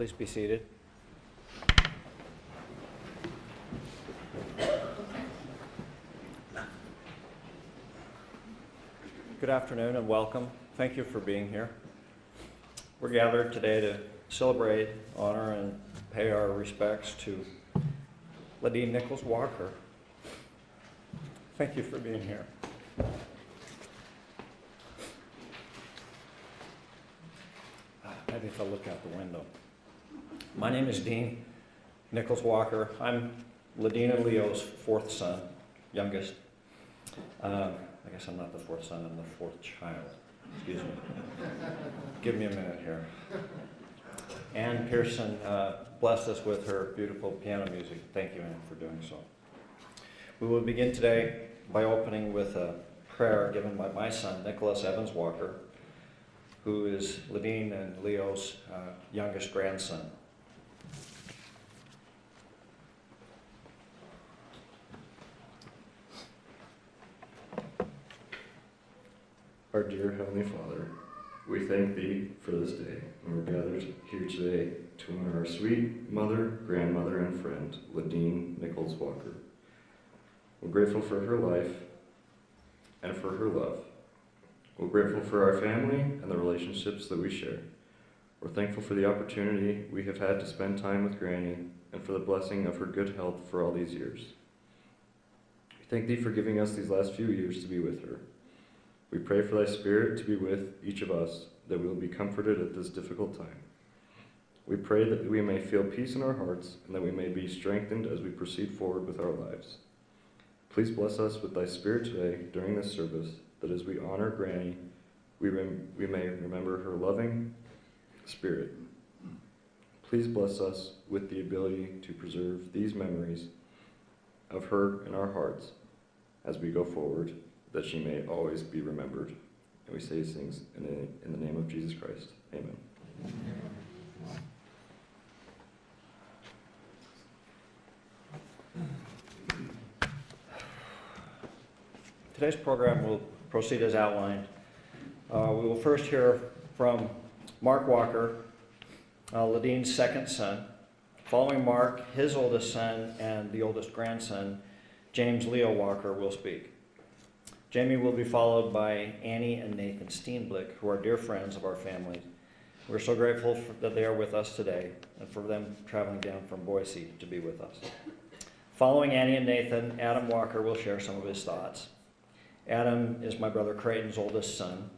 Please be seated. Good afternoon and welcome. Thank you for being here. We're gathered today to celebrate, honor, and pay our respects to Ladene Nichols Walker. Thank you for being here. Maybe if I look out the window. My name is Dean Nichols Walker. I'm Ladene and Leo's fourth son, youngest. I guess I'm not the fourth son, I'm the fourth child. Excuse me. Give me a minute here. Ann Pearson blessed us with her beautiful piano music. Thank you, Ann, for doing so. We will begin today by opening with a prayer given by my son, Nicholas Evans Walker, who is Ladene and Leo's youngest grandson. Our dear Heavenly Father, we thank Thee for this day, and we're gathered here today to honor our sweet mother, grandmother, and friend, Ladene Nichols Walker. We're grateful for her life and for her love. We're grateful for our family and the relationships that we share. We're thankful for the opportunity we have had to spend time with Granny and for the blessing of her good health for all these years. We thank Thee for giving us these last few years to be with her. We pray for Thy Spirit to be with each of us, that we will be comforted at this difficult time. We pray that we may feel peace in our hearts and that we may be strengthened as we proceed forward with our lives. Please bless us with Thy Spirit today during this service, that as we honor Granny, we may remember her loving spirit. Please bless us with the ability to preserve these memories of her in our hearts as we go forward, that she may always be remembered. And we say these things in the name of Jesus Christ. Amen. Today's program will proceed as outlined. We will first hear from Mark Walker, Ladene's second son. Following Mark, his oldest son and the oldest grandson, James Leo Walker, will speak. Jamie will be followed by Annie and Nathan STEENBLIK, who are dear friends of our family. We're so grateful that they are with us today and for them traveling down from Boise to be with us. Following Annie and Nathan, Adam Walker will share some of his thoughts. Adam is my brother CRAYTON's oldest son.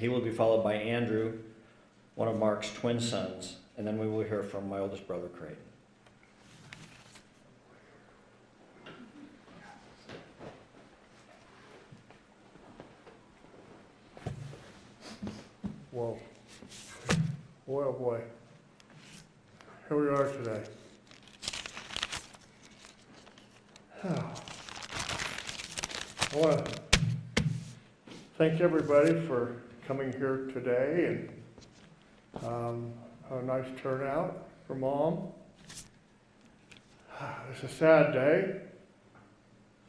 He will be followed by Andrew, one of Mark's twin sons, and then we will hear from my oldest brother CRAYTON. Whoa. Boy, oh boy. Here we are today. I want to thank everybody for coming here today and a nice turnout for Mom. It's a sad day,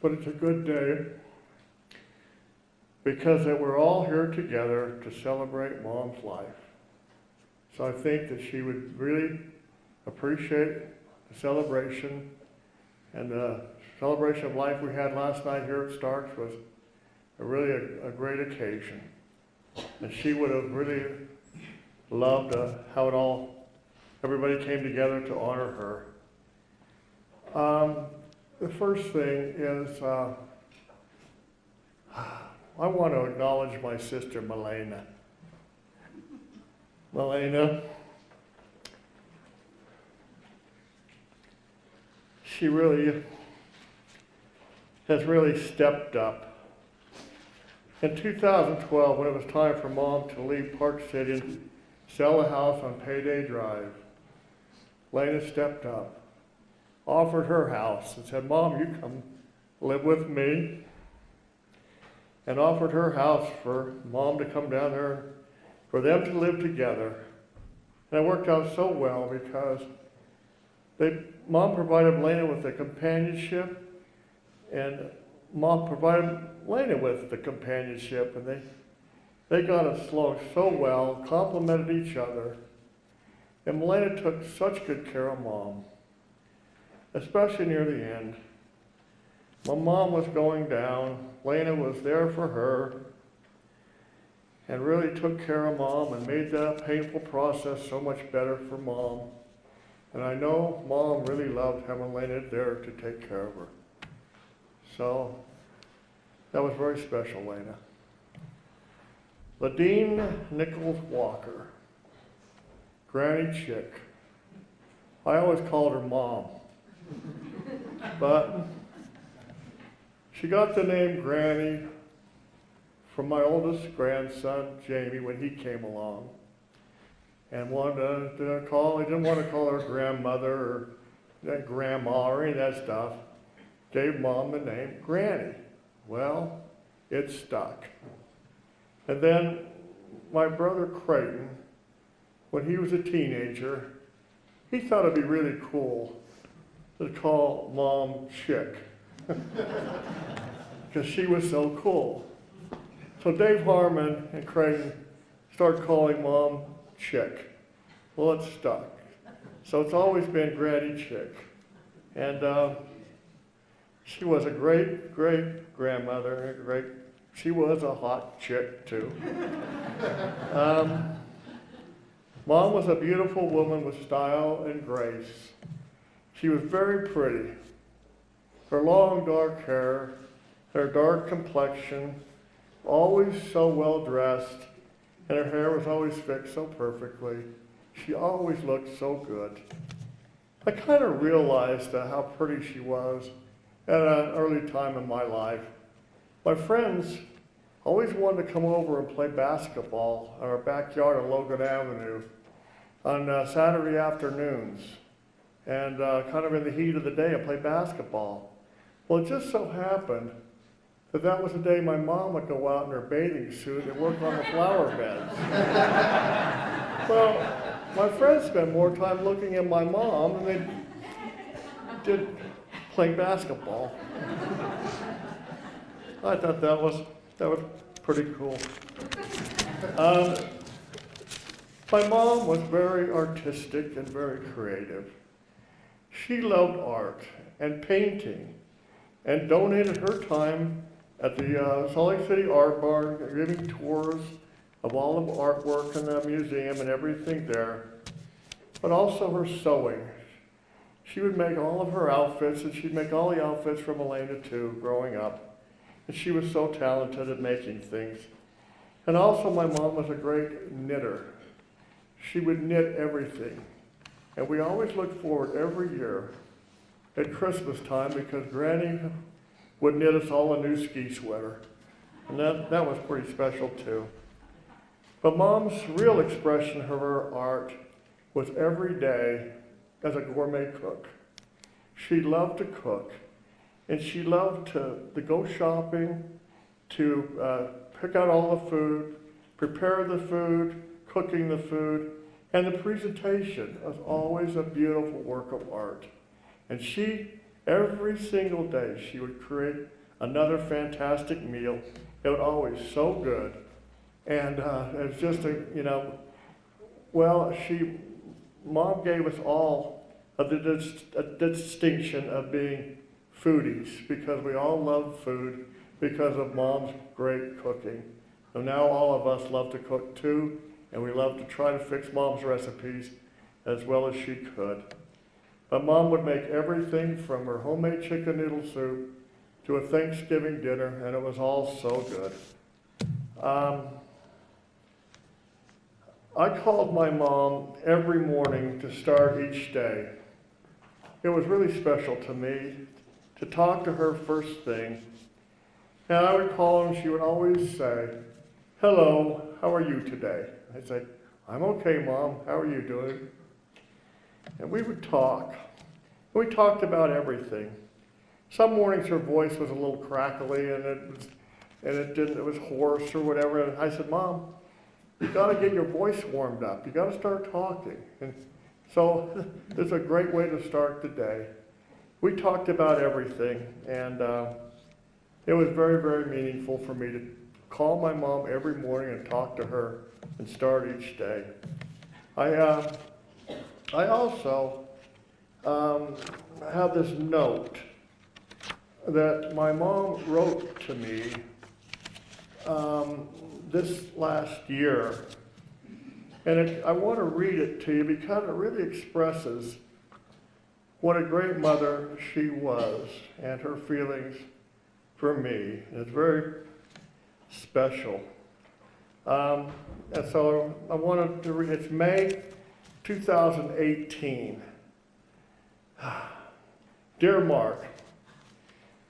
but it's a good day because that we're all here together to celebrate Mom's life. So I think that she would really appreciate the celebration, and the celebration of life we had last night here at Starks was really a great occasion. And she would have really loved how everybody came together to honor her. The first thing is, I want to acknowledge my sister, Milena. Milena, she really has really stepped up. In 2012, when it was time for Mom to leave Park City and sell a house on Payday Drive, Lena stepped up, offered her house and said, Mom, you come live with me, and offered her house for Mom to come down there, for them to live together. And it worked out so well because Mom provided Lena with the companionship, and Mom provided Lena with the companionship, and they got us along so well, complimented each other, And Melena took such good care of Mom, especially near the end. My mom was going down. Lena was there for her and really took care of Mom and made that painful process so much better for Mom. And I know Mom really loved having Lena there to take care of her. So that was very special, Lena. Ladene Nichols Walker, Granny Chick. I always called her Mom, but she got the name Granny from my oldest grandson, Jamie, when he came along. And wanted to call, he didn't want to call her grandmother or grandma or any of that stuff. Gave Mom the name Granny. Well, it stuck. And then my brother Crayton, when he was a teenager, he thought it'd be really cool to call Mom Chick, because she was so cool. So Dave Harmon and Crayton started calling Mom Chick. Well, it stuck. So it's always been Granny Chick. And she was a great, great grandmother, she was a hot chick too. Mom was a beautiful woman with style and grace. She was very pretty. Her long dark hair, her dark complexion, always so well dressed, and her hair was always fixed so perfectly. She always looked so good. I kind of realized how pretty she was at an early time in my life. My friends always wanted to come over and play basketball in our backyard on Logan Avenue on Saturday afternoons, and kind of in the heat of the day and play basketball. Well, it just so happened that that was the day my mom would go out in her bathing suit and work on the flower beds. Well, my friends spent more time looking at my mom than they did playing basketball. I thought that was pretty cool. My mom was very artistic and very creative. She loved art and painting and donated her time at the Salt Lake City Art Barn, giving tours of all the artwork in the museum and everything there, but also her sewing. She would make all of her outfits, and she'd make all the outfits from Elena too, growing up. And she was so talented at making things. And also my mom was a great knitter. She would knit everything. And we always looked forward every year at Christmas time because Granny would knit us all a new ski sweater. And that was pretty special too. But Mom's real expression of her art was every day as a gourmet cook. She loved to cook, and she loved to go shopping, to pick out all the food, prepare the food, cooking the food, and the presentation was always a beautiful work of art. And she, every single day, she would create another fantastic meal. It was always so good. And it's just Mom gave us all a distinction of being foodies, because we all love food because of Mom's great cooking. So now all of us love to cook too, and we love to try to fix Mom's recipes as well as she could. But Mom would make everything from her homemade chicken noodle soup to a Thanksgiving dinner, and it was all so good. I called my mom every morning to start each day. It was really special to me to talk to her first thing. And I would call her and she would always say, "Hello, how are you today?" I'd say, "I'm okay, Mom, how are you doing?" And we would talk. We talked about everything. Some mornings her voice was a little crackly and it was hoarse or whatever. And I said, "Mom, you got to get your voice warmed up. You got to start talking." And so this is a great way to start the day. We talked about everything, and it was very, very meaningful for me to call my mom every morning and talk to her and start each day. I also have this note that my mom wrote to me this last year. And I want to read it to you because it really expresses what a great mother she was and her feelings for me. It's very special. And so I wanted to read, it's May 2018. Dear Mark,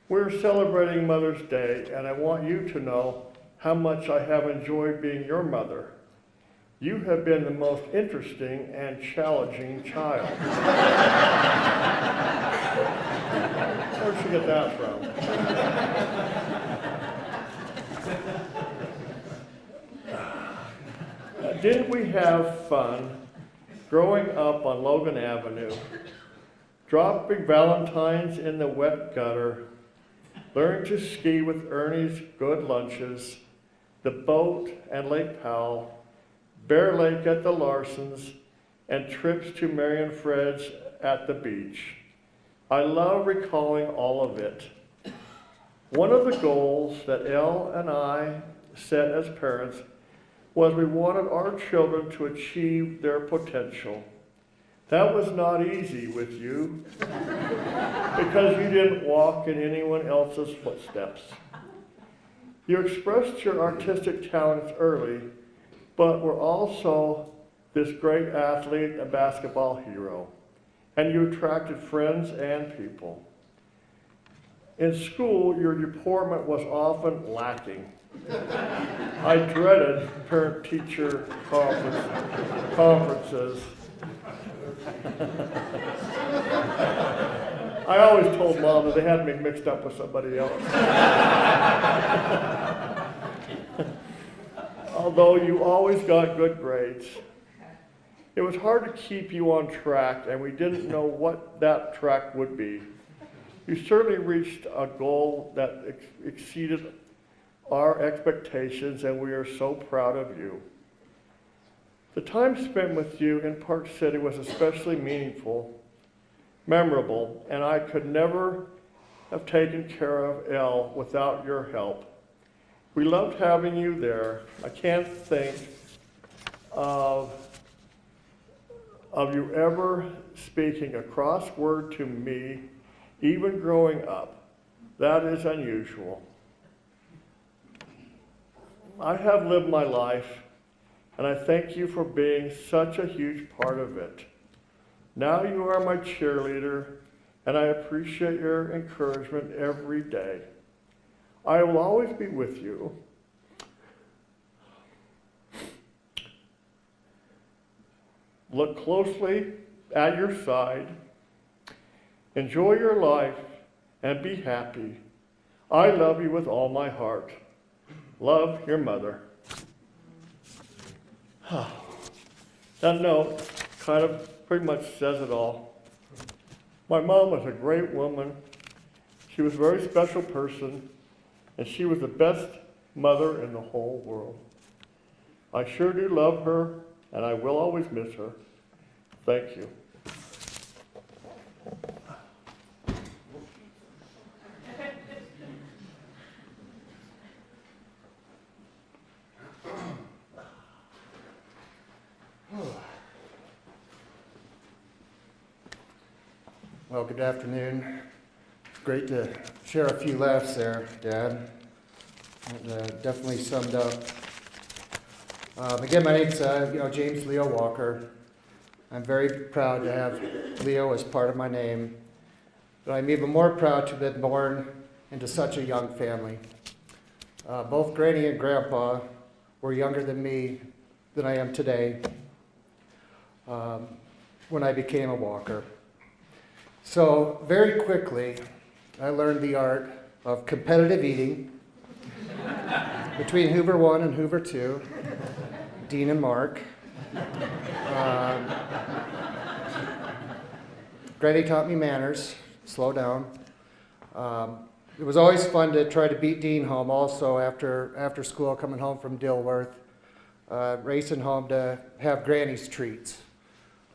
we're celebrating Mother's Day, and I want you to know how much I have enjoyed being your mother. You have been the most interesting and challenging child. Where'd she get that from? Didn't we have fun growing up on Logan Avenue, dropping Valentines in the wet gutter, learning to ski with Ernie's good lunches, the boat and Lake Powell, Bear Lake at the Larsons, and trips to Mary and Fred's at the beach. I love recalling all of it. One of the goals that Elle and I set as parents was we wanted our children to achieve their potential. That was not easy with you because you didn't walk in anyone else's footsteps. You expressed your artistic talents early, but were also this great athlete and basketball hero, and you attracted friends and people. In school, your deportment was often lacking. I dreaded parent-teacher conferences. I always told Mom that they had me mixed up with somebody else. Although you always got good grades, it was hard to keep you on track, and we didn't know what that track would be. You certainly reached a goal that exceeded our expectations, and we are so proud of you. The time spent with you in Park City was especially meaningful, memorable, and I could never have taken care of Elle without your help. We loved having you there. I can't think of you ever speaking a cross word to me, even growing up. That is unusual. I have lived my life, and I thank you for being such a huge part of it. Now you are my cheerleader, and I appreciate your encouragement every day. I will always be with you. Look closely at your side. Enjoy your life and be happy. I love you with all my heart. Love, your mother. That note kind of pretty much says it all. My mom was a great woman. She was a very special person, and she was the best mother in the whole world. I sure do love her, and I will always miss her. Thank you. Well, good afternoon. It's great to share a few laughs there, Dad. It definitely summed up. Again, my name's James Leo Walker. I'm very proud to have Leo as part of my name, but I'm even more proud to have been born into such a young family. Both Granny and Grandpa were younger than me than I am today when I became a walker. So very quickly, I learned the art of competitive eating between Hoover 1 and Hoover 2, Dean and Mark. Granny taught me manners, slow down. It was always fun to try to beat Dean home also after school, coming home from Dilworth, racing home to have Granny's treats.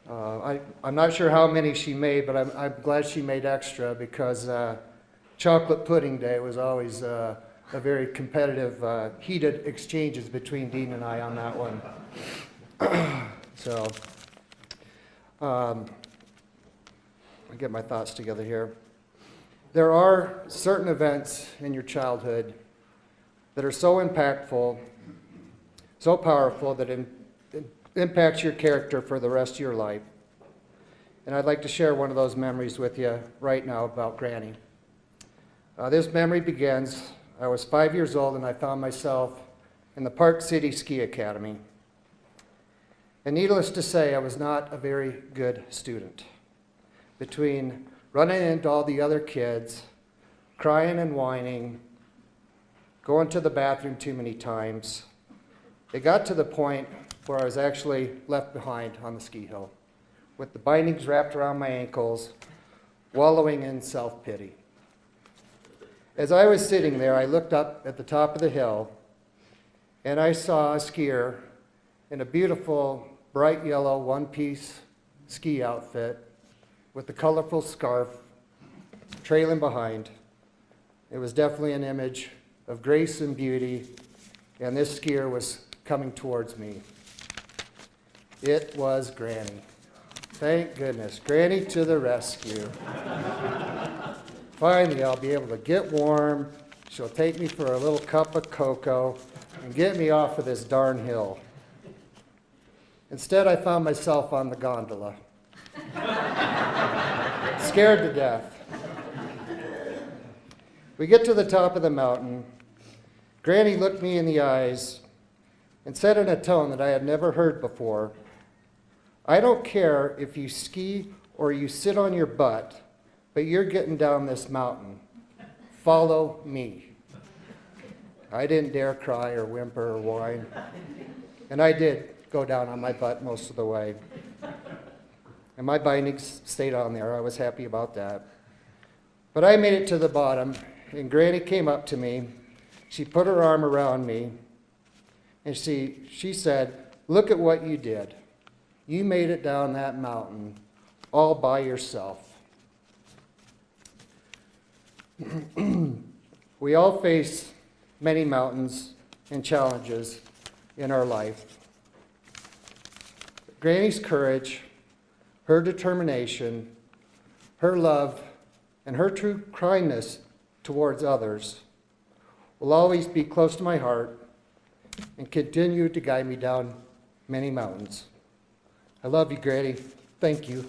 I'm not sure how many she made, but I'm glad she made extra because chocolate pudding day was always a very competitive, heated exchanges between Dean and I on that one. So, I'll get my thoughts together here. There are certain events in your childhood that are so impactful, so powerful that it impacts your character for the rest of your life. And I'd like to share one of those memories with you right now about Granny. This memory begins, I was 5 years old and I found myself in the Park City Ski Academy. And needless to say, I was not a very good student. Between running into all the other kids, crying and whining, going to the bathroom too many times, it got to the point where I was actually left behind on the ski hill, with the bindings wrapped around my ankles, wallowing in self-pity. As I was sitting there, I looked up at the top of the hill, and I saw a skier in a beautiful, bright yellow one-piece ski outfit with the colorful scarf trailing behind. It was definitely an image of grace and beauty, and this skier was coming towards me. It was Granny. Thank goodness. Granny to the rescue. Finally, I'll be able to get warm. She'll take me for a little cup of cocoa and get me off of this darn hill. Instead, I found myself on the gondola, scared to death. We get to the top of the mountain. Granny looked me in the eyes and said in a tone that I had never heard before, "I don't care if you ski or you sit on your butt, but you're getting down this mountain. Follow me." I didn't dare cry or whimper or whine, and I did go down on my butt most of the way. And my bindings stayed on there. I was happy about that. But I made it to the bottom, and Granny came up to me. She put her arm around me, and she said, "Look at what you did. You made it down that mountain all by yourself." We all face many mountains and challenges in our life. Granny's courage, her determination, her love, and her true kindness towards others will always be close to my heart and continue to guide me down many mountains. I love you, Granny. Thank you.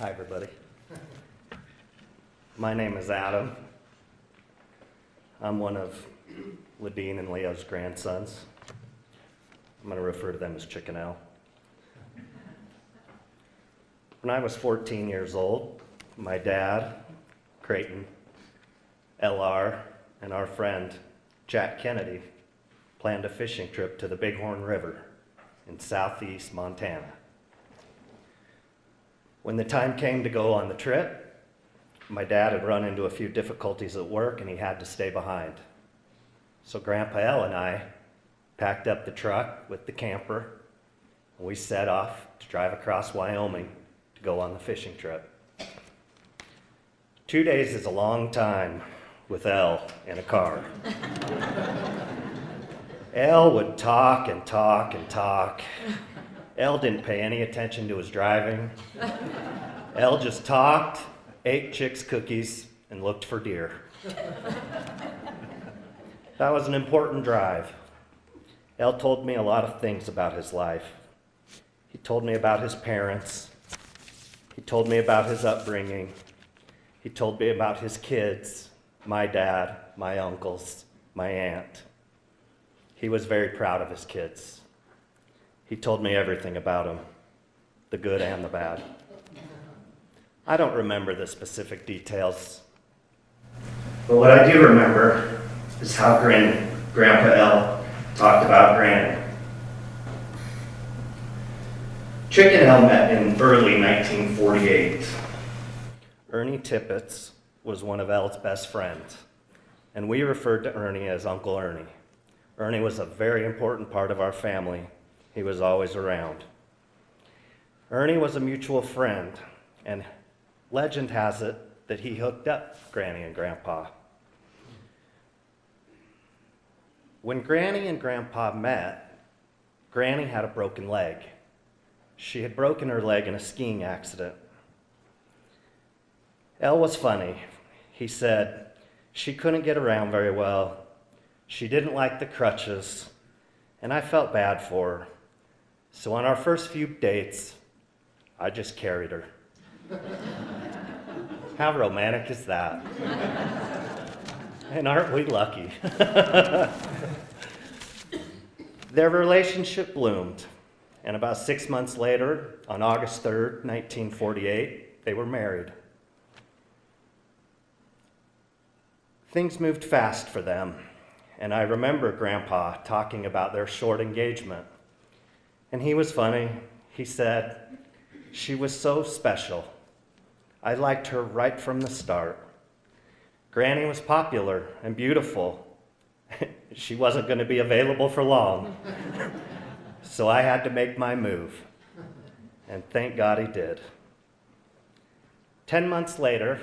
Hi, everybody. My name is Adam. I'm one of Ladene and Leo's grandsons. I'm going to refer to them as Chicken L. When I was 14 years old, my dad, CRAYTON, LR, and our friend, Jack Kennedy, planned a fishing trip to the Bighorn River in southeast Montana. When the time came to go on the trip, my dad had run into a few difficulties at work and he had to stay behind. So Grandpa L and I packed up the truck with the camper and we set off to drive across Wyoming to go on the fishing trip. 2 days is a long time with L in a car. L would talk and talk and talk. L didn't pay any attention to his driving. L just talked, ate Chick's cookies, and looked for deer. That was an important drive. L told me a lot of things about his life. He told me about his parents. He told me about his upbringing. He told me about his kids, my dad, my uncles, my aunt. He was very proud of his kids. He told me everything about them, the good and the bad. I don't remember the specific details, but what I do remember is how Grandpa L talked about Granny. Chick and L met in early 1948. Ernie Tippett was one of L's best friends, and we referred to Ernie as Uncle Ernie. Ernie was a very important part of our family. He was always around. Ernie was a mutual friend, and legend has it that he hooked up Granny and Grandpa. When Granny and Grandpa met, Granny had a broken leg. She had broken her leg in a skiing accident. L was funny. He said she couldn't get around very well. She didn't like the crutches, and I felt bad for her. So on our first few dates, I just carried her. How romantic is that? And aren't we lucky? Their relationship bloomed, and about 6 months later, on August 3rd, 1948, they were married. Things moved fast for them, and I remember Grandpa talking about their short engagement. And he was funny. He said, "She was so special. I liked her right from the start. Granny was popular and beautiful. She wasn't going to be available for long. So I had to make my move. And thank God he did." 10 months later,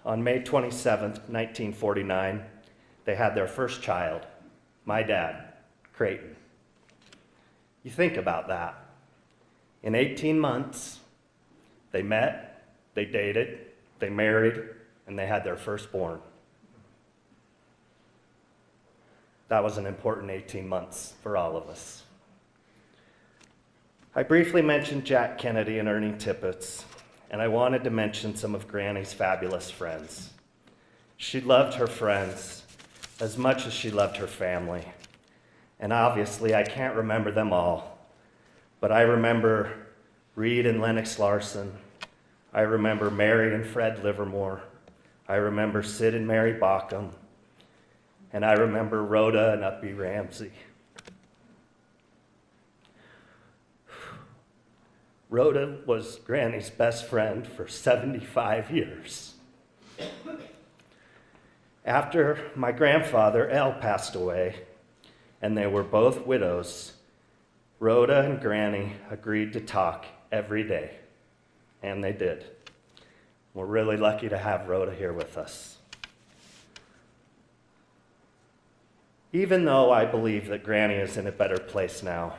on May 27th, 1949, they had their first child, my dad, CRAYTON. You think about that. In 18 months, they met, they dated, they married, and they had their firstborn. That was an important 18 months for all of us. I briefly mentioned Jack Kennedy and Ernie Tippett, and I wanted to mention some of Granny's fabulous friends. She loved her friends as much as she loved her family. And obviously, I can't remember them all, but I remember Reed and Lennox Larson. I remember Mary and Fred Livermore. I remember Sid and Mary Bauckham. And I remember Rhoda and Uppy Ramsey. Rhoda was Granny's best friend for 75 years. After my grandfather, Al, passed away, and they were both widows, Rhoda and Granny agreed to talk every day, and they did. We're really lucky to have Rhoda here with us. Even though I believe that Granny is in a better place now,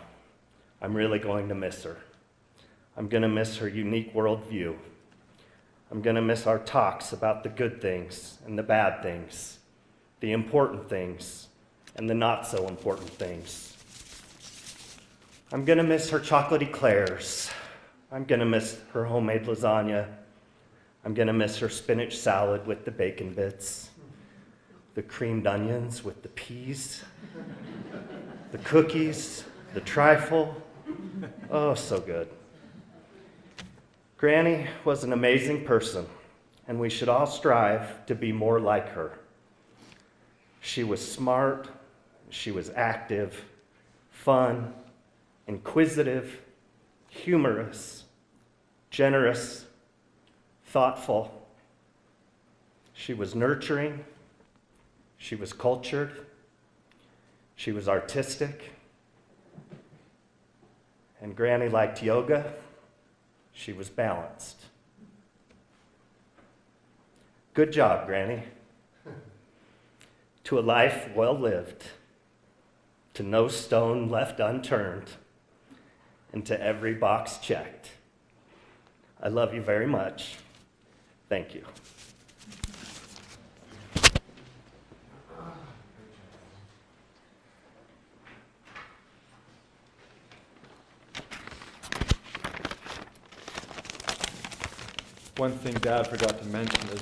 I'm really going to miss her. I'm going to miss her unique worldview. I'm going to miss our talks about the good things and the bad things, the important things and the not so important things. I'm going to miss her chocolate eclairs. I'm going to miss her homemade lasagna I'm going to miss her spinach salad with the bacon bits, the creamed onions with the peas, the cookies, the trifle. Oh, so good. Granny was an amazing person, and we should all strive to be more like her. She was smart, she was active, fun, inquisitive, humorous, generous, thoughtful. She was nurturing, she was cultured, she was artistic, and Granny liked yoga. She was balanced. Good job, Granny. To a life well lived, to no stone left unturned, and to every box checked. I love you very much. Thank you. One thing Dad forgot to mention is,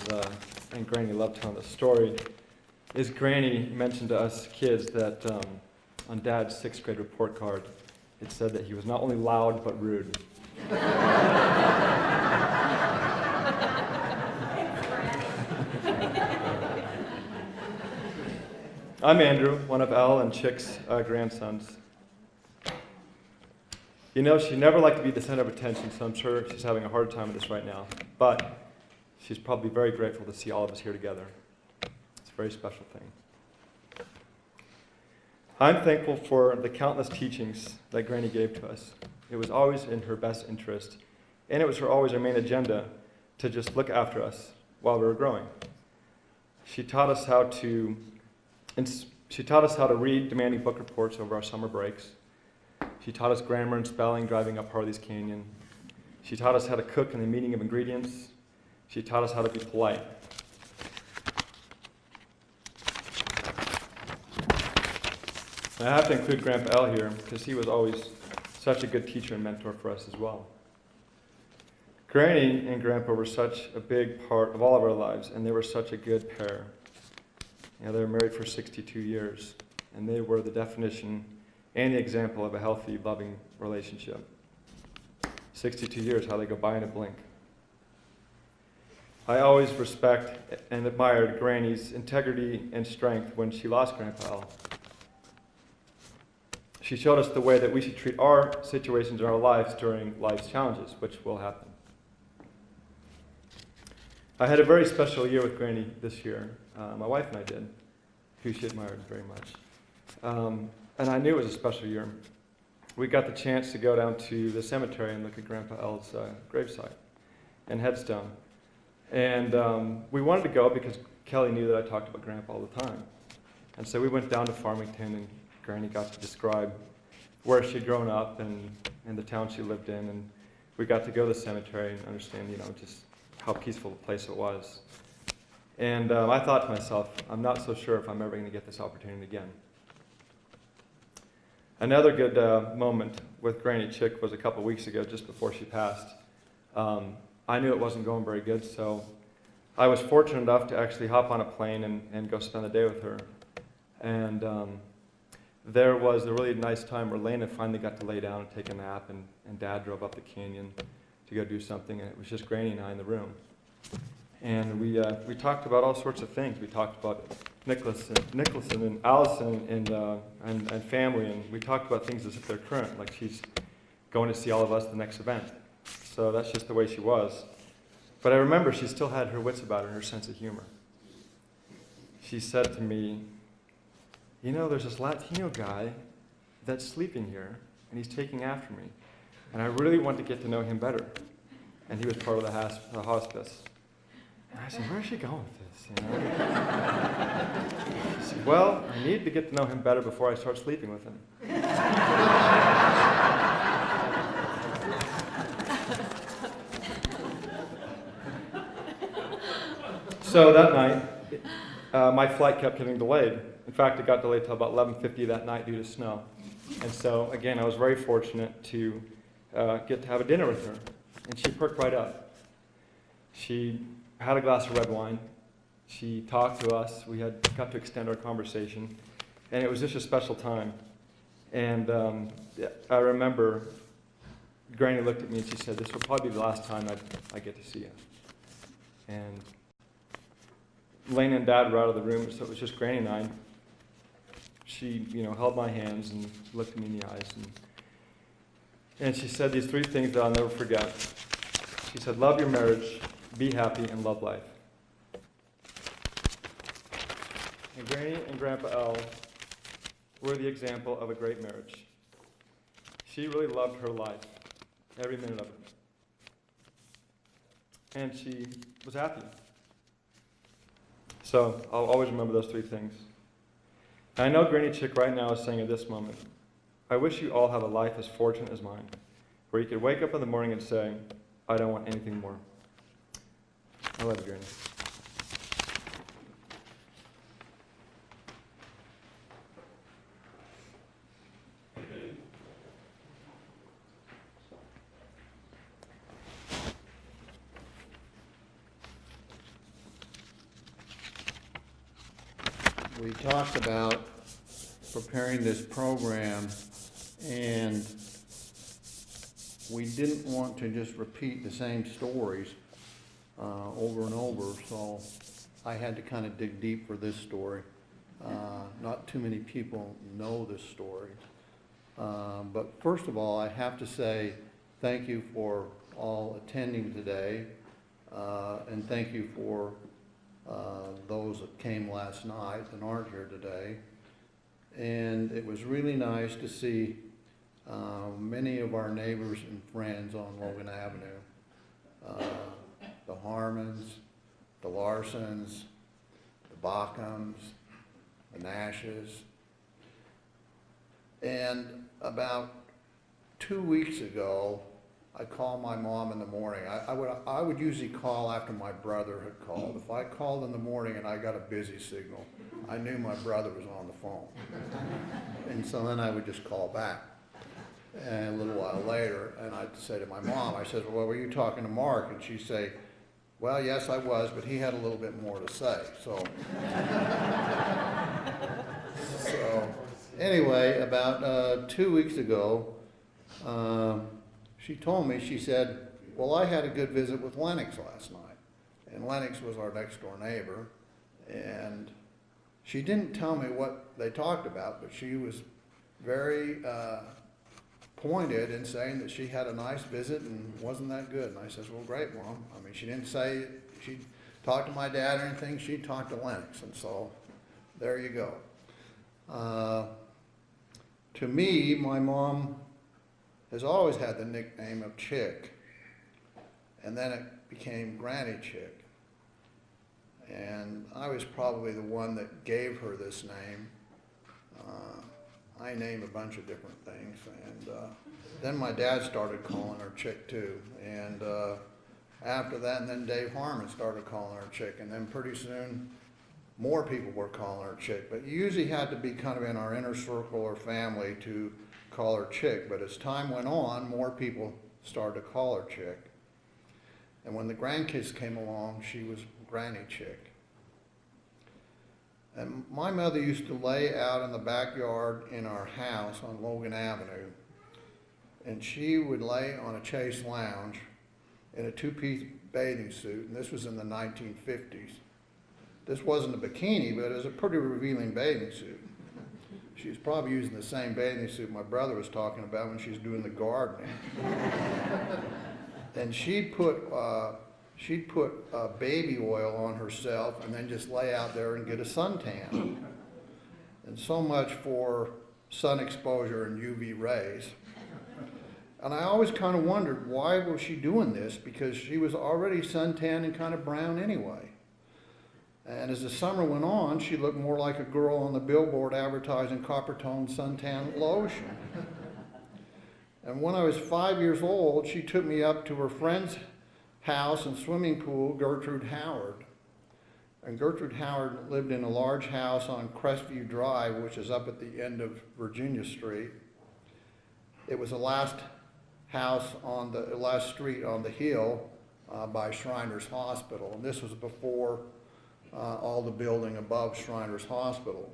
and Granny loved telling the story, is Granny mentioned to us kids that on Dad's 6th grade report card, it said that he was not only loud, but rude. I'm Andrew, one of Elle and Chick's grandsons. You know, she never liked to be the center of attention, so I'm sure she's having a hard time with this right now. But she's probably very grateful to see all of us here together. It's a very special thing. I'm thankful for the countless teachings that Granny gave to us. It was always in her best interest, and it was always her main agenda to just look after us while we were growing. She taught us how to read demanding book reports over our summer breaks. She taught us grammar and spelling driving up Harley's Canyon. She taught us how to cook and the meaning of ingredients. She taught us how to be polite. And I have to include Grandpa L here because he was always such a good teacher and mentor for us as well. Granny and Grandpa were such a big part of all of our lives, and they were such a good pair. You know, they were married for 62 years, and they were the definition and the example of a healthy, loving relationship. 62 years, how they go by in a blink. I always respect and admired Granny's integrity and strength when she lost Grandpa Al. She showed us the way that we should treat our situations in our lives during life's challenges, which will happen. I had a very special year with Granny this year. My wife and I did, who she admired very much. And I knew it was a special year. We got the chance to go down to the cemetery and look at Grandpa L's gravesite and headstone. And we wanted to go because Kelly knew that I talked about Grandpa all the time. And so we went down to Farmington, and Granny got to describe where she'd grown up and the town she lived in. And we got to go to the cemetery and understand, you know, just how peaceful the place it was. And I thought to myself, I'm not so sure if I'm ever going to get this opportunity again. Another good moment with Granny Chick was a couple weeks ago, just before she passed. I knew it wasn't going very good, so I was fortunate enough to actually hop on a plane and go spend the day with her. And there was a really nice time where Lena finally got to lay down and take a nap, and Dad drove up the canyon to go do something, and it was just Granny and I in the room. And we talked about all sorts of things. We talked about Nicholson and Allison and family, and we talked about things as if they're current, like she's going to see all of us at the next event. So that's just the way she was. But I remember she still had her wits about her and her sense of humor. She said to me, you know, there's this Latino guy that's sleeping here, and he's taking after me. And I really want to get to know him better. And he was part of the hospice. And I said, where's she going with this? You know? She said, well, I need to get to know him better before I start sleeping with him. So that night, my flight kept getting delayed. In fact, it got delayed till about 11:50 that night due to snow. And so, again, I was very fortunate to get to have a dinner with her. And she perked right up. She had a glass of red wine. She talked to us. We got to extend our conversation, and it was just a special time. And I remember Granny looked at me and she said, "This will probably be the last time I get to see you." And Lane and Dad were out of the room, so it was just Granny and I. She, held my hands and looked me in the eyes, and she said these 3 things that I'll never forget. She said, "Love your marriage, be happy, and love life." And Granny and Grandpa L were the example of a great marriage. She really loved her life, every minute of it. And she was happy. So I'll always remember those 3 things. And I know Granny Chick right now is saying at this moment, "I wish you all have a life as fortunate as mine, where you could wake up in the morning and say, 'I don't want anything more.'" I love you, Granny. We talked about preparing this program, and we didn't want to just repeat the same stories over and over, so I had to kind of dig deep for this story. Not too many people know this story. But first of all, I have to say thank you for all attending today, and thank you for those that came last night and aren't here today. And it was really nice to see many of our neighbors and friends on Logan Avenue. The Harmons, the Larsons, the Bachams, the Nashes. And about 2 weeks ago, I called my mom in the morning. I would usually call after my brother had called. If I called in the morning and I got a busy signal, I knew my brother was on the phone. And so then I would just call back. And a little while later, and I'd say to my mom, I said, "Well, were you talking to Mark?" And she'd say, "Well, yes, I was, but he had a little bit more to say." So anyway, about 2 weeks ago, she told me, she said, "Well, I had a good visit with Lennox last night." And Lennox was our next door neighbor. And she didn't tell me what they talked about, but she was very pointed in saying that she had a nice visit and wasn't that good. And I says, "Well, great, Mom." I mean, she didn't say she talked to my dad or anything. She talked to Lennox. And so there you go. To me, my mom has always had the nickname of Chick, and then it became Granny Chick. And I was probably the one that gave her this name. I named a bunch of different things, and then my dad started calling her Chick too. And after that, and then Dave Harmon started calling her Chick, and then pretty soon more people were calling her Chick. But you usually had to be kind of in our inner circle or family to call her Chick. But as time went on, more people started to call her Chick. And when the grandkids came along, she was Granny Chick. And my mother used to lay out in the backyard in our house on Logan Avenue, and she would lay on a chaise lounge in a 2-piece bathing suit, and this was in the 1950s. This wasn't a bikini, but it was a pretty revealing bathing suit. She was probably using the same bathing suit my brother was talking about when she was doing the gardening. And she'd put baby oil on herself and then just lay out there and get a suntan. And so much for sun exposure and UV rays. And I always kind of wondered, why was she doing this? Because she was already suntan and kind of brown anyway. And as the summer went on, she looked more like a girl on the billboard advertising copper-toned suntan lotion. And when I was 5 years old, she took me up to her friend's house and swimming pool, Gertrude Howard. And Gertrude Howard lived in a large house on Crestview Drive, which is up at the end of Virginia Street. It was the last house on the last street on the hill by Shriners Hospital. And this was before all the building above Shriners Hospital.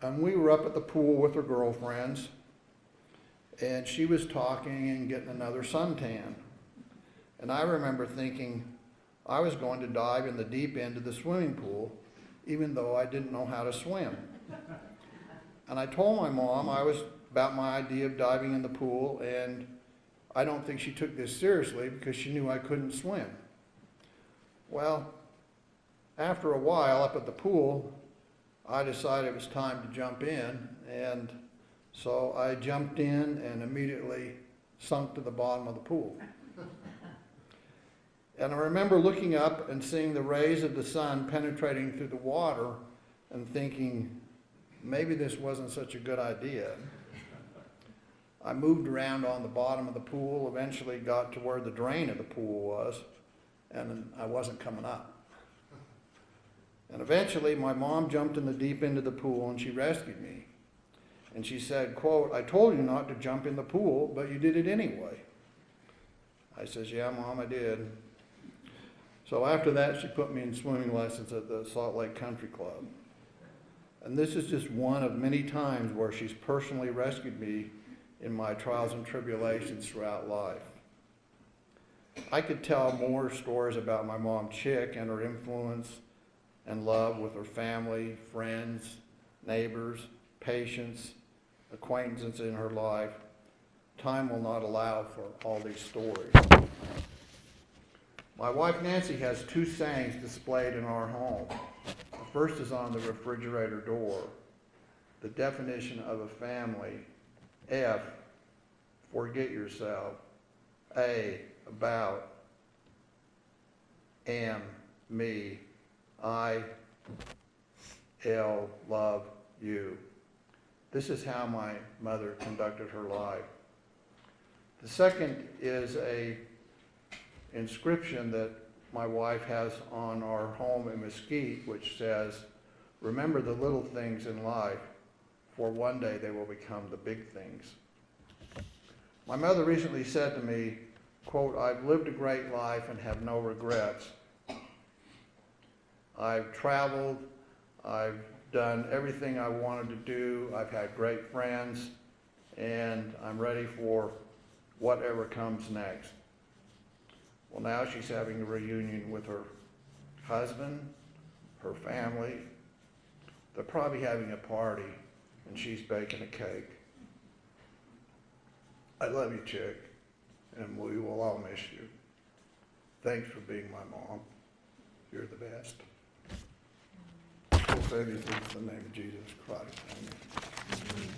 And we were up at the pool with her girlfriends, and she was talking and getting another suntan. And I remember thinking I was going to dive in the deep end of the swimming pool, even though I didn't know how to swim. And I told my mom about my idea of diving in the pool, and I don't think she took this seriously because she knew I couldn't swim. Well, after a while up at the pool, I decided it was time to jump in, and so I jumped in and immediately sunk to the bottom of the pool. And I remember looking up and seeing the rays of the sun penetrating through the water and thinking, maybe this wasn't such a good idea. I moved around on the bottom of the pool, eventually got to where the drain of the pool was, and I wasn't coming up. And eventually my mom jumped in the deep end of the pool and she rescued me. And she said, quote, "I told you not to jump in the pool, but you did it anyway." I says, "Yeah, Mom, I did." So after that, she put me in swimming lessons at the Salt Lake Country Club. And this is just one of many times where she's personally rescued me in my trials and tribulations throughout life. I could tell more stories about my mom, Chick, and her influence and love with her family, friends, neighbors, patients, acquaintances in her life. Time will not allow for all these stories. My wife Nancy has two sayings displayed in our home. The first is on the refrigerator door. The definition of a family: F, forget yourself. A, about. M, me. I, L, love you. This is how my mother conducted her life. The second is a inscription that my wife has on our home in Mesquite, which says, "Remember the little things in life, for one day they will become the big things." My mother recently said to me, quote, "I've lived a great life and have no regrets. I've traveled, I've done everything I wanted to do, I've had great friends, and I'm ready for whatever comes next." Well, now she's having a reunion with her husband, her family. They're probably having a party, and she's baking a cake. I love you, Chick, and we will all miss you. Thanks for being my mom. You're the best. We'll say these things in the name of Jesus Christ. Amen.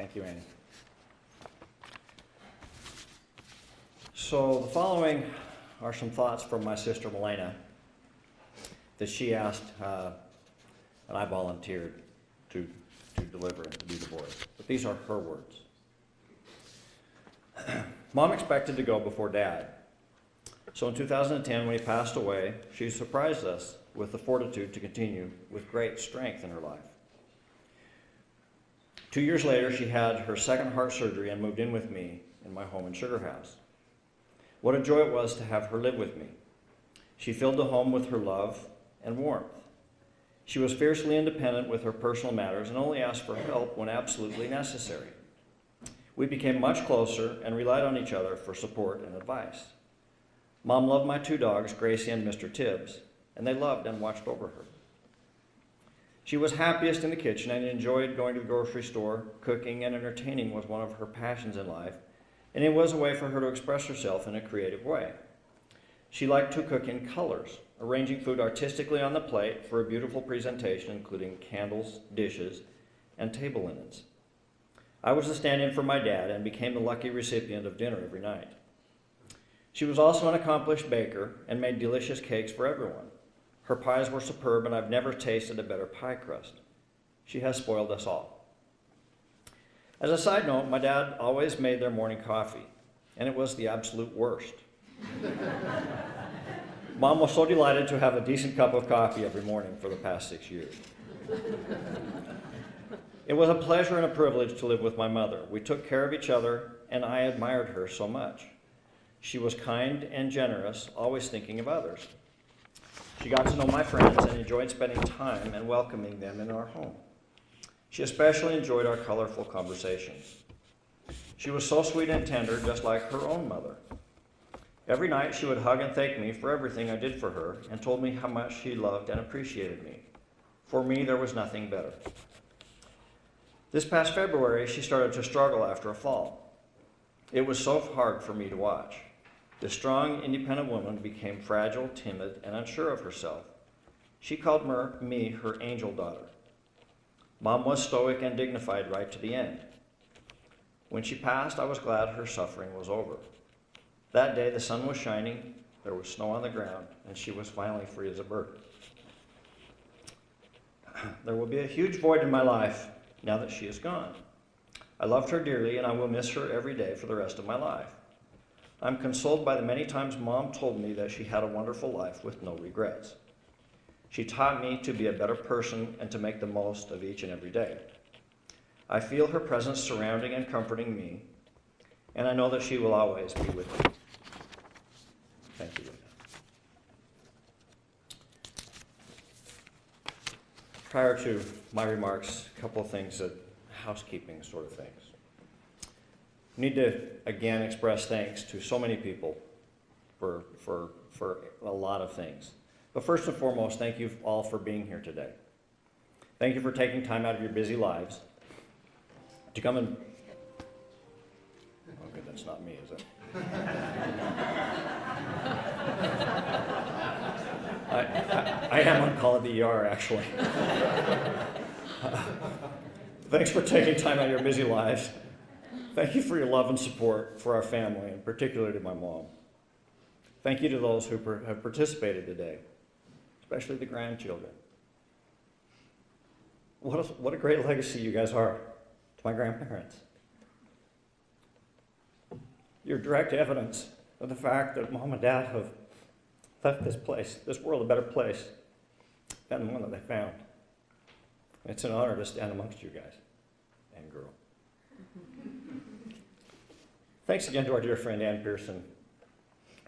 Thank you, Annie. So the following are some thoughts from my sister Melena that she asked, and I volunteered to deliver and to be the voice. But these are her words. Mom expected to go before Dad. So in 2010, when he passed away, she surprised us with the fortitude to continue with great strength in her life. 2 years later, she had her second heart surgery and moved in with me in my home in Sugar House. What a joy it was to have her live with me. She filled the home with her love and warmth. She was fiercely independent with her personal matters and only asked for help when absolutely necessary. We became much closer and relied on each other for support and advice. Mom loved my 2 dogs, Gracie and Mr. Tibbs, and they loved and watched over her. She was happiest in the kitchen and enjoyed going to the grocery store. Cooking and entertaining was one of her passions in life, and it was a way for her to express herself in a creative way. She liked to cook in colors, arranging food artistically on the plate for a beautiful presentation, including candles, dishes, and table linens. I was a stand-in for my dad and became the lucky recipient of dinner every night. She was also an accomplished baker and made delicious cakes for everyone. Her pies were superb, and I've never tasted a better pie crust. She has spoiled us all. As a side note, my dad always made their morning coffee, and it was the absolute worst. Mom was so delighted to have a decent cup of coffee every morning for the past 6 years. It was a pleasure and a privilege to live with my mother. We took care of each other, and I admired her so much. She was kind and generous, always thinking of others. She got to know my friends and enjoyed spending time and welcoming them in our home. She especially enjoyed our colorful conversations. She was so sweet and tender, just like her own mother. Every night she would hug and thank me for everything I did for her and told me how much she loved and appreciated me. For me, there was nothing better. This past February, she started to struggle after a fall. It was so hard for me to watch. The strong, independent woman became fragile, timid, and unsure of herself. She called me her angel daughter. Mom was stoic and dignified right to the end. When she passed, I was glad her suffering was over. That day, the sun was shining, there was snow on the ground, and she was finally free as a bird. There will be a huge void in my life now that she is gone. I loved her dearly, and I will miss her every day for the rest of my life. I'm consoled by the many times Mom told me that she had a wonderful life with no regrets. She taught me to be a better person and to make the most of each and every day. I feel her presence surrounding and comforting me, and I know that she will always be with me. Thank you. Prior to my remarks, a couple of things, housekeeping sort of things. I need to again express thanks to so many people for a lot of things. But first and foremost, thank you all for being here today. Thank you for taking time out of your busy lives to come and... Okay, that's not me, is it? I am on call at the ER, actually. Thanks for taking time out of your busy lives. Thank you for your love and support for our family, and particularly to my mom. Thank you to those who have participated today, especially the grandchildren. What a great legacy you guys are to my grandparents. You're direct evidence of the fact that Mom and Dad have left this place, this world, a better place than the one that they found. It's an honor to stand amongst you guys and girl. Thanks again to our dear friend Ann Pearson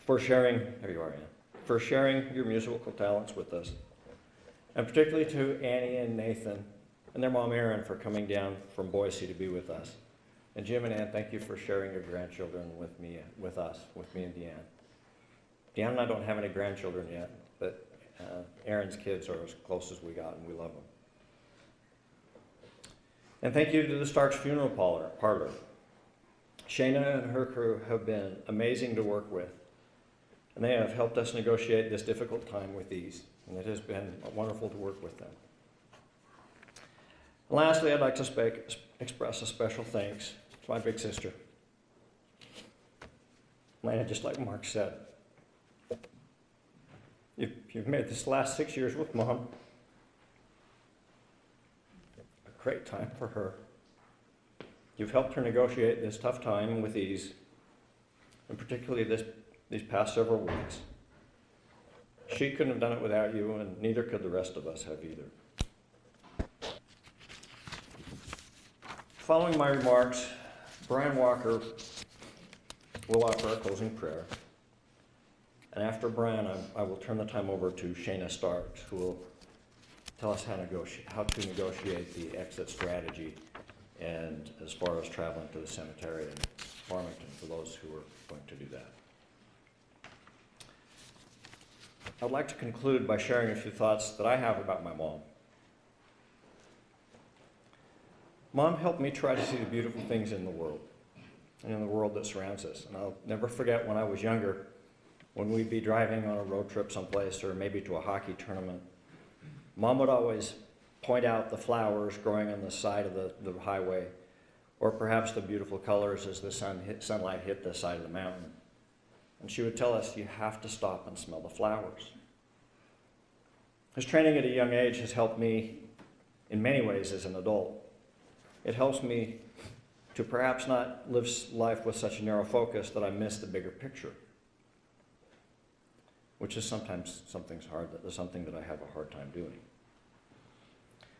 for sharing, there you are, Ann, for sharing your musical talents with us. And particularly to Annie and Nathan and their mom Erin for coming down from Boise to be with us. And Jim and Ann, thank you for sharing your grandchildren with me and Deanne. Deanne and I don't have any grandchildren yet, but Erin's kids are as close as we got, and we love them. And thank you to the Starks Funeral Parlor. Shayna and her crew have been amazing to work with, and they have helped us negotiate this difficult time with ease, and it has been wonderful to work with them. And lastly, I'd like to express a special thanks to my big sister. Lana, just like Mark said, you've made this last 6 years with Mom a great time for her. You've helped her negotiate this tough time with ease, and particularly these past several weeks. She couldn't have done it without you, and neither could the rest of us have either. Following my remarks, Brian Walker will offer a closing prayer. And after Brian, I will turn the time over to Shayna Starks, who will tell us how to negotiate the exit strategy, and as far as traveling to the cemetery in Farmington for those who are going to do that. I'd like to conclude by sharing a few thoughts that I have about my mom. Mom helped me try to see the beautiful things in the world and in the world that surrounds us. And I'll never forget when I was younger, when we'd be driving on a road trip someplace or maybe to a hockey tournament, Mom would always point out the flowers growing on the side of the highway, or perhaps the beautiful colors as the sunlight hit the side of the mountain. And she would tell us, you have to stop and smell the flowers. His training at a young age has helped me in many ways as an adult. It helps me to perhaps not live life with such a narrow focus that I miss the bigger picture, which is sometimes something that I have a hard time doing.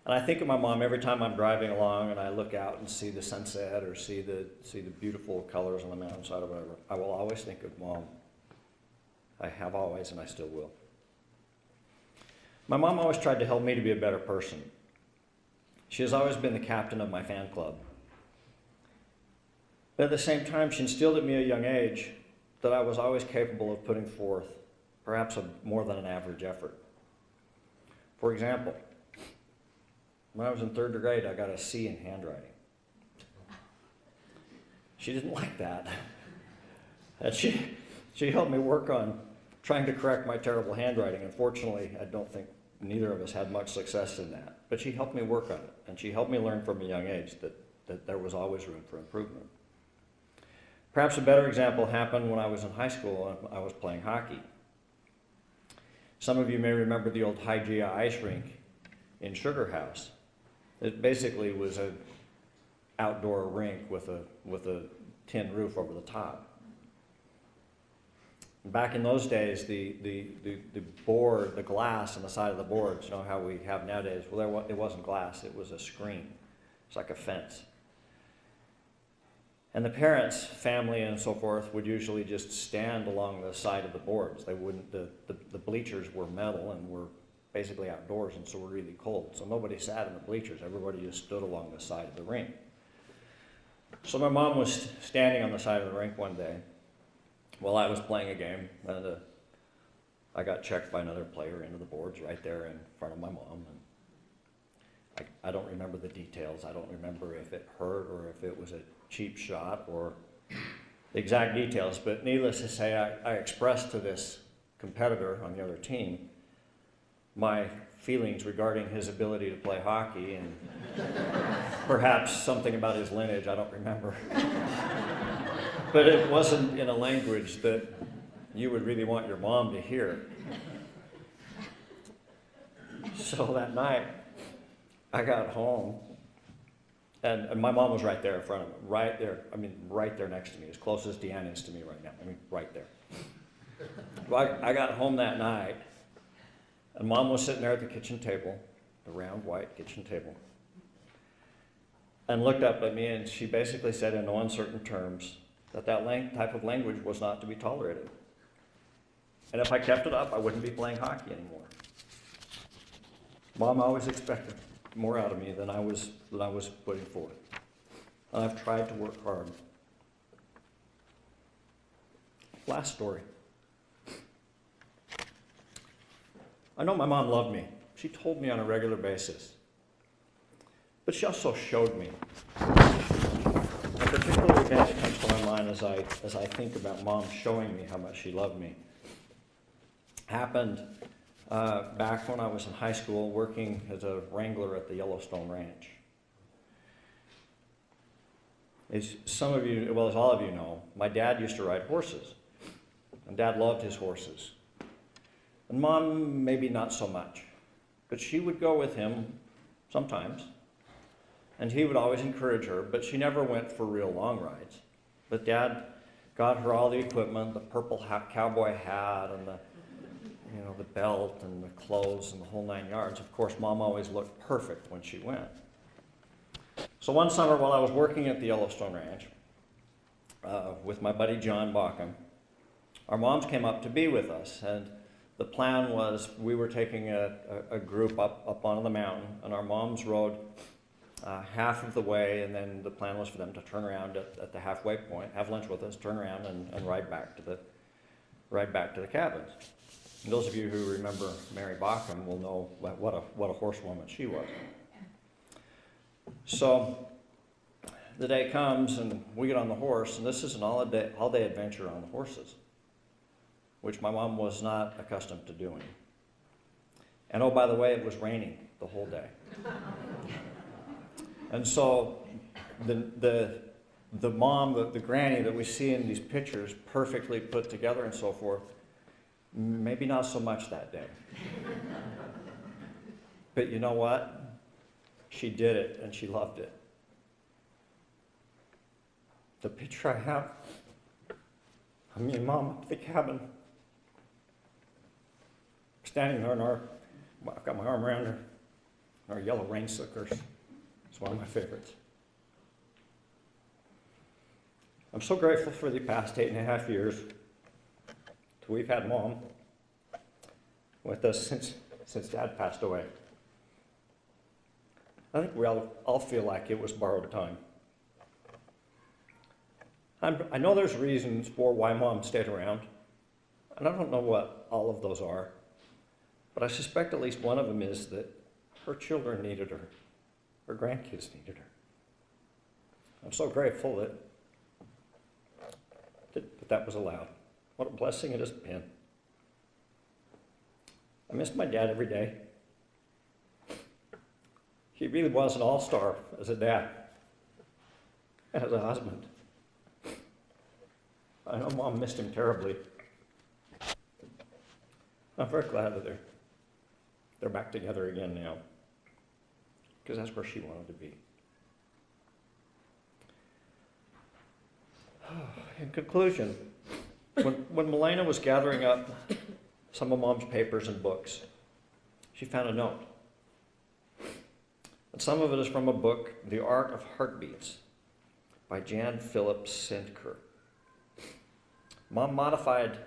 And I think of my mom every time I'm driving along and I look out and see the sunset or see the beautiful colors on the mountainside or whatever. I will always think of Mom. I have always, and I still will. My mom always tried to help me to be a better person. She has always been the captain of my fan club. But at the same time, she instilled in me at a young age that I was always capable of putting forth perhaps more than an average effort. For example, when I was in 3rd grade, I got a C in handwriting. She didn't like that. And she helped me work on trying to correct my terrible handwriting. Unfortunately, I don't think neither of us had much success in that. But she helped me work on it, and she helped me learn from a young age that there was always room for improvement. Perhaps a better example happened when I was in high school and I was playing hockey. Some of you may remember the old Hygeia ice rink in Sugar House. It basically was an outdoor rink with a tin roof over the top. Back in those days, the board, the glass on the side of the boards, you know how we have nowadays, well, it wasn't glass, it was a screen. It's like a fence. And the parents, family, and so forth would usually just stand along the side of the boards. They wouldn't, the bleachers were metal and were basically outdoors, and so were really cold. So nobody sat in the bleachers. Everybody just stood along the side of the rink. So my mom was standing on the side of the rink one day while I was playing a game, and I got checked by another player into the boards right there in front of my mom. And I don't remember the details. I don't remember if it hurt or if it was a cheap shot or the exact details, but needless to say, I expressed to this competitor on the other team my feelings regarding his ability to play hockey and perhaps something about his lineage, I don't remember. But it wasn't in a language that you would really want your mom to hear. So that night, I got home, and my mom was right there in front of me, right there, right there next to me, as close as Deanna is to me right now, right there. Well, I got home that night, and Mom was sitting there at the kitchen table, the round white kitchen table, and looked up at me, and she basically said in no uncertain terms that type of language was not to be tolerated. And if I kept it up, I wouldn't be playing hockey anymore. Mom always expected more out of me than I was putting forth. And I've tried to work hard. Last story. I know my mom loved me. She told me on a regular basis. But she also showed me. A particular event that comes to my mind as I think about Mom showing me how much she loved me. Happened back when I was in high school working as a wrangler at the Yellowstone Ranch. As some of you, well, as all of you know, my dad used to ride horses. And Dad loved his horses. And Mom, maybe not so much. But she would go with him sometimes. And he would always encourage her, but she never went for real long rides. But Dad got her all the equipment, the purple cowboy hat and the belt and the clothes and the whole 9 yards. Of course, Mom always looked perfect when she went. So one summer while I was working at the Yellowstone Ranch with my buddy John Bauckham, our moms came up to be with us. And the plan was we were taking a group up on the mountain, and our moms rode half of the way, and then the plan was for them to turn around at the halfway point, have lunch with us, turn around and ride back to the cabins. And those of you who remember Mary Bauckham will know what a horsewoman she was. So the day comes and we get on the horse, and this is an all-day adventure on the horses, which my mom was not accustomed to doing. And oh, by the way, it was raining the whole day. And so the mom, the granny that we see in these pictures, perfectly put together and so forth, maybe not so much that day. But you know what? She did it, and she loved it. The picture I have of me and Mom up at the cabin, standing there I've got my arm around her, in our yellow rain slickers. It's one of my favorites. I'm so grateful for the past 8.5 years that we've had Mom with us since Dad passed away. I think we all feel like it was borrowed time. I know there's reasons for why Mom stayed around, and I don't know what all of those are, but I suspect at least one of them is that her children needed her. Her grandkids needed her. I'm so grateful that was allowed. What a blessing it has been. I miss my dad every day. He really was an all-star as a dad and as a husband. I know Mom missed him terribly. I'm very glad that they're back together again now, because that's where she wanted to be. In conclusion, when Milena was gathering up some of Mom's papers and books, she found a note. And some of it is from a book, The Art of Heartbeats, by Jan Philip Sendker. Mom modified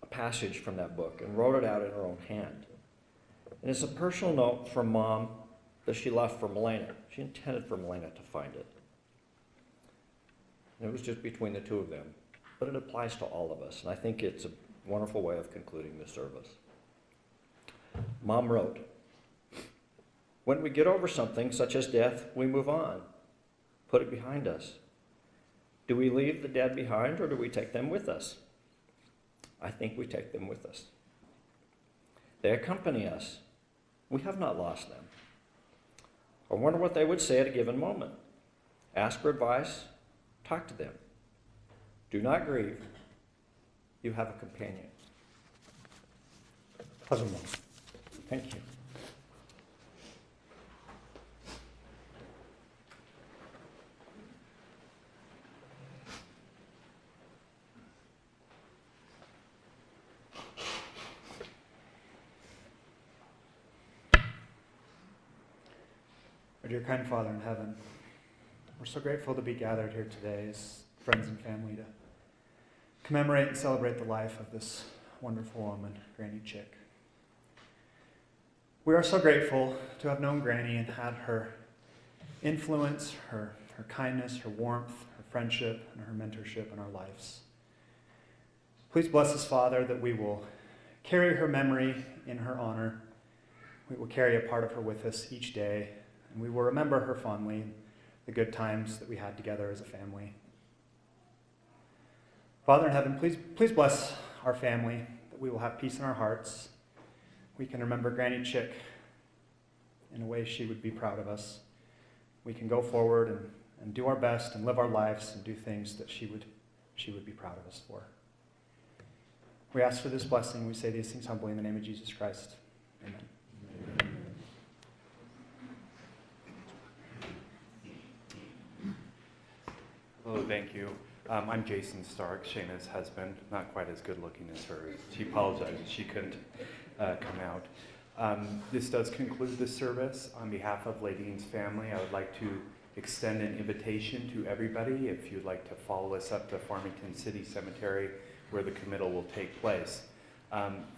a passage from that book and wrote it out in her own hand. And it's a personal note from Mom that she left for Milena. She intended for Milena to find it. And it was just between the two of them. But it applies to all of us, and I think it's a wonderful way of concluding the service. Mom wrote, "When we get over something, such as death, we move on, put it behind us. Do we leave the dead behind, or do we take them with us? I think we take them with us. They accompany us. We have not lost them. I wonder what they would say at a given moment. Ask for advice, talk to them. Do not grieve. You have a companion." Pleasure, Mom. Thank you. Our dear kind Father in heaven, we're so grateful to be gathered here today as friends and family to commemorate and celebrate the life of this wonderful woman, Granny Chick. We are so grateful to have known Granny and had her influence, her kindness, her warmth, her friendship, and her mentorship in our lives. Please bless us, Father, that we will carry her memory in her honor. We will carry a part of her with us each day, and we will remember her fondly, the good times that we had together as a family. Father in heaven, please bless our family, that we will have peace in our hearts. We can remember Granny Chick in a way she would be proud of us. We can go forward and and do our best and live our lives and do things that she would be proud of us for. We ask for this blessing. We say these things humbly in the name of Jesus Christ. Amen. Hello, thank you. I'm Jason Stark, Shayna's husband, not quite as good looking as her. She apologizes she couldn't come out. This does conclude the service. On behalf of Ladene's family, I would like to extend an invitation to everybody if you'd like to follow us up to Farmington City Cemetery where the committal will take place.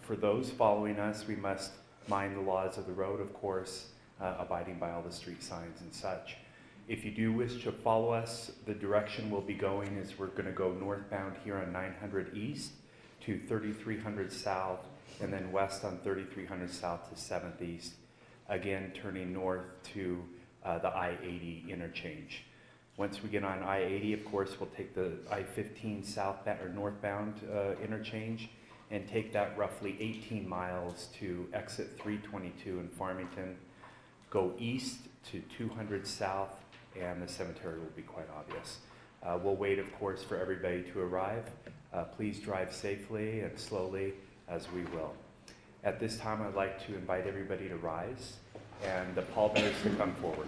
For those following us, we must mind the laws of the road, of course, abiding by all the street signs and such. If you do wish to follow us, the direction we'll be going is we're going to go northbound here on 900 East to 3300 South, and then west on 3300 South to 7th East, again turning north to the I-80 interchange. Once we get on I-80, of course, we'll take the I-15 southbound or northbound interchange and take that roughly 18 miles to exit 322 in Farmington, go east to 200 South, and the cemetery will be quite obvious. We'll wait, of course, for everybody to arrive. Please drive safely and slowly, as we will. At this time, I'd like to invite everybody to rise and the pallbearers to come forward.